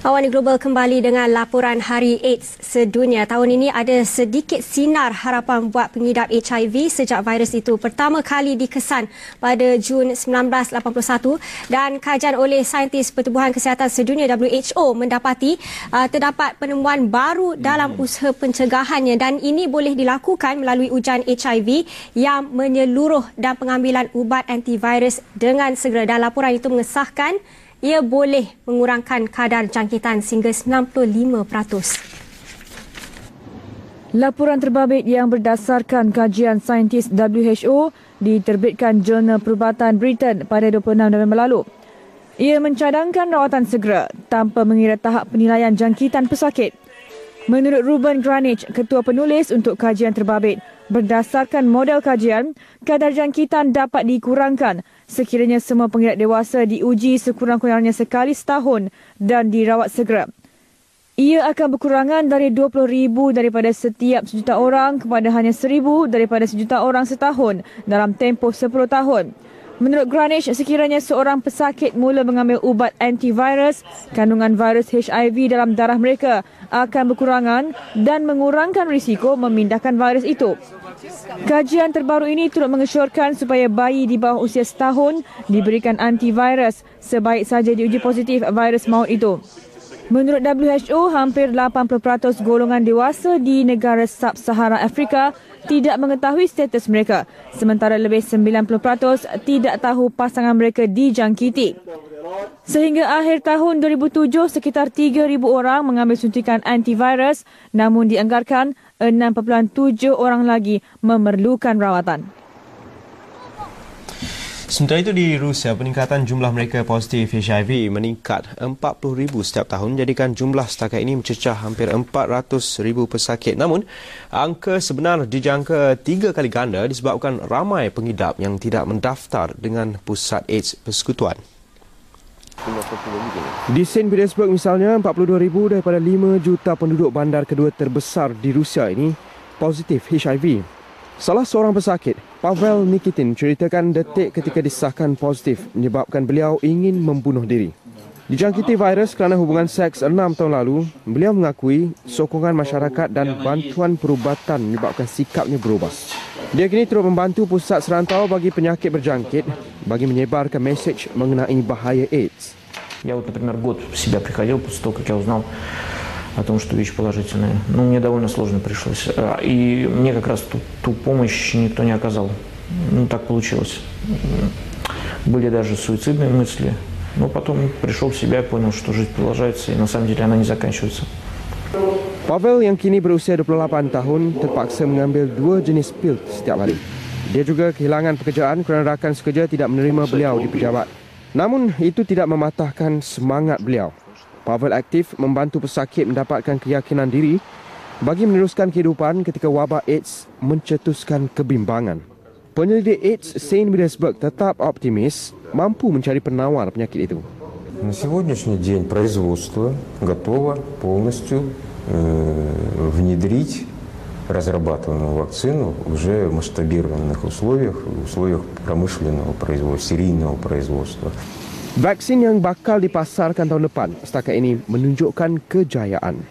Awani Global kembali dengan laporan Hari AIDS Sedunia. Tahun ini ada sedikit sinar harapan buat pengidap HIV sejak virus itu pertama kali dikesan pada Jun 1981 dan kajian oleh saintis Pertubuhan Kesihatan Sedunia WHO mendapati terdapat penemuan baru dalam usaha pencegahannya dan ini boleh dilakukan melalui ujian HIV yang menyeluruh dan pengambilan ubat antivirus dengan segera. Dan laporan itu mengesahkan ia boleh mengurangkan kadar jangkitan sehingga 95%. Laporan terbabit yang berdasarkan kajian saintis WHO diterbitkan Jurnal Perubatan Britain pada 26 November lalu. Ia mencadangkan rawatan segera tanpa mengira tahap penilaian jangkitan pesakit. Menurut Ruben Granich, ketua penulis untuk kajian terbabit, berdasarkan model kajian, kadar jangkitan dapat dikurangkan sekiranya semua pengidap dewasa diuji sekurang-kurangnya sekali setahun dan dirawat segera. Ia akan berkurangan dari 20,000 daripada setiap sejuta orang kepada hanya 1,000 daripada sejuta orang setahun dalam tempoh 10 tahun. Menurut Granich, sekiranya seorang pesakit mula mengambil ubat antivirus, kandungan virus HIV dalam darah mereka akan berkurangan dan mengurangkan risiko memindahkan virus itu. Kajian terbaru ini turut mengesyorkan supaya bayi di bawah usia setahun diberikan antivirus sebaik saja diuji positif virus maut itu. Menurut WHO, hampir 80% golongan dewasa di negara Sub-Sahara Afrika tidak mengetahui status mereka, sementara lebih 90% tidak tahu pasangan mereka dijangkiti. Sehingga akhir tahun 2007, sekitar 3,000 orang mengambil suntikan antivirus, namun dianggarkan 6.7 orang lagi memerlukan rawatan. Sementara itu di Rusia, peningkatan jumlah mereka positif HIV meningkat 40,000 setiap tahun, jadikan jumlah setakat ini mencecah hampir 400,000 pesakit. Namun, angka sebenar dijangka 3 kali ganda disebabkan ramai pengidap yang tidak mendaftar dengan Pusat AIDS Persekutuan. Di St. Petersburg misalnya, 42,000 daripada 5 juta penduduk bandar kedua terbesar di Rusia ini positif HIV. Salah seorang pesakit, Pavel Nikitin, ceritakan detik ketika disahkan positif menyebabkan beliau ingin membunuh diri. Dijangkiti virus kerana hubungan seks 6 tahun lalu, beliau mengakui sokongan masyarakat dan bantuan perubatan menyebabkan sikapnya berubah. Dia kini terus membantu pusat serantau bagi penyakit berjangkit bagi menyebarkan mesej mengenai bahaya AIDS. Я вот, например, год в себя приходил после того, как я узнал о том, что ВИЧ положительная. Мне довольно сложно пришлось. И мне как раз ту помощь никто не оказал. Так получилось. Были даже суицидные мысли. Но потом пришел в себя и понял, что жизнь продолжается, и на самом деле она не заканчивается. Pavel yang kini berusia 28 tahun terpaksa mengambil 2 jenis pil setiap hari. Dia juga kehilangan pekerjaan kerana rakan sekerja tidak menerima beliau di pejabat. Namun itu tidak mematahkan semangat beliau. Pavel aktif membantu pesakit mendapatkan keyakinan diri bagi meneruskan kehidupan ketika wabak AIDS mencetuskan kebimbangan. Penyelidik AIDS St. Petersburg tetap optimis mampu mencari penawar penyakit itu. На сегодняшний день производство готово полностью внедрить разрабатываемую вакцину уже в масштабированных условиях промышленного производства, серийного производства. Vaksin yang bakal dipasarkan tahun depan setakat ini menunjukkan kejayaan.